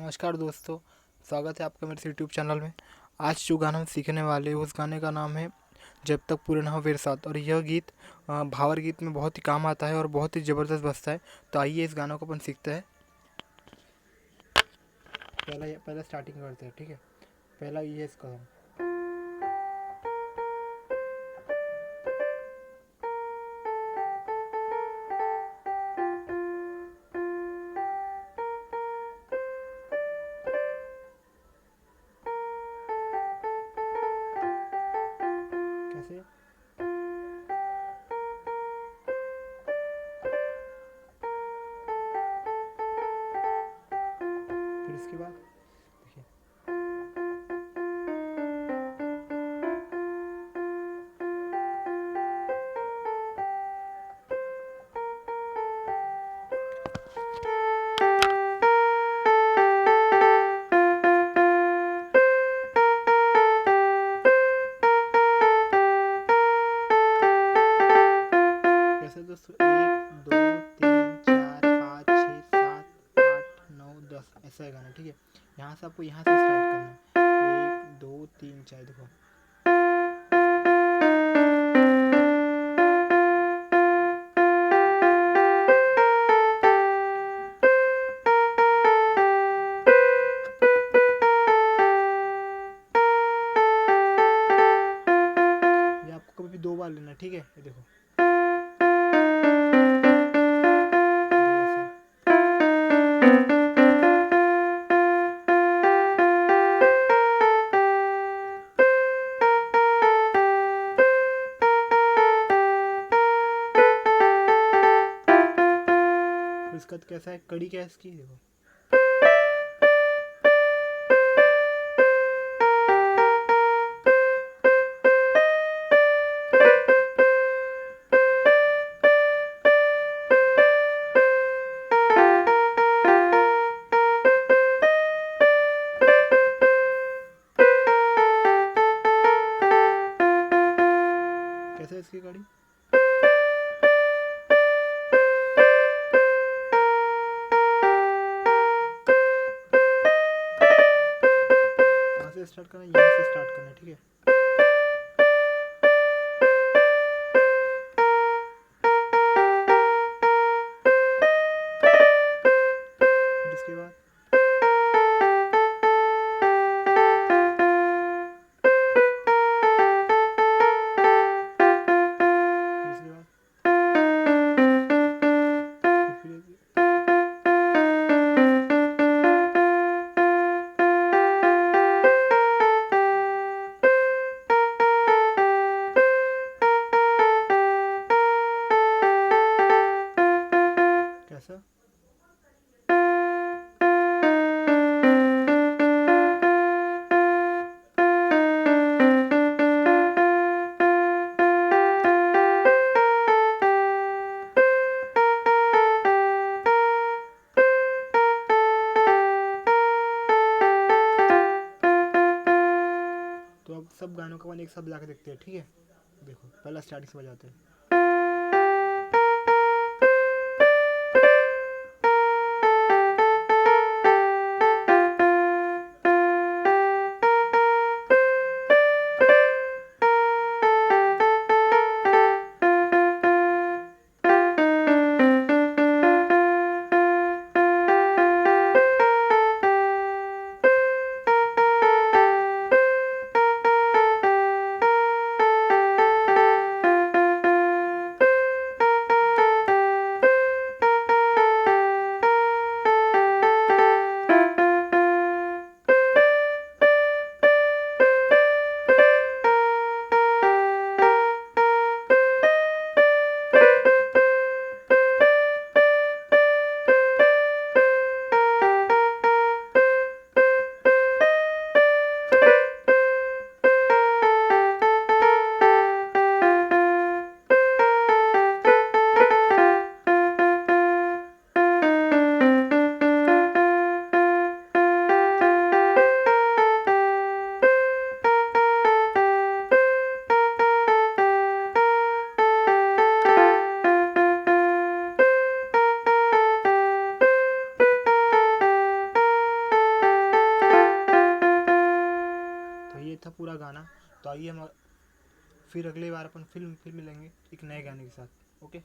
नमस्कार दोस्तों, स्वागत है आपका मेरे यूट्यूब चैनल में। आज जो गाना हम सीखने वाले हैं उस गाने का नाम है जब तक पूरे न हो मेरे साथ। और यह गीत भावर गीत में बहुत ही काम आता है और बहुत ही ज़बरदस्त बजता है। तो आइए इस गानों को अपन सीखते हैं। पहला स्टार्टिंग करते हैं, ठीक है। पहला ये इसका कैसे। फिर इसके बाद देखिए, कैसे दोस्तों, 1 2 3 4 5 6 7 8 9 10 ऐसा है गाना, ठीक है। यहाँ से आपको यहाँ से स्टार्ट करना है। 1 2 3 4, देखो। ये आपको कभी भी 2 बार लेना, ठीक है। ये देखो, इसका तो कैसा है, कड़ी क्या है इसकी, देखो। कैसे है इसकी कड़ी। यहाँ से स्टार्ट करना, यहाँ से स्टार्ट करना, ठीक है। फिर इसके बाद फिर इसके बाद फिर कैसा। तो अब सब गानों का अपन एक साथ बजा के देखते हैं, ठीक है। देखो, पहला स्टार्टिंग से बजाते हैं। ये था पूरा गाना। तो आइए हम फिर अगली बार अपन फिर मिलेंगे एक नए गाने के साथ। ओके।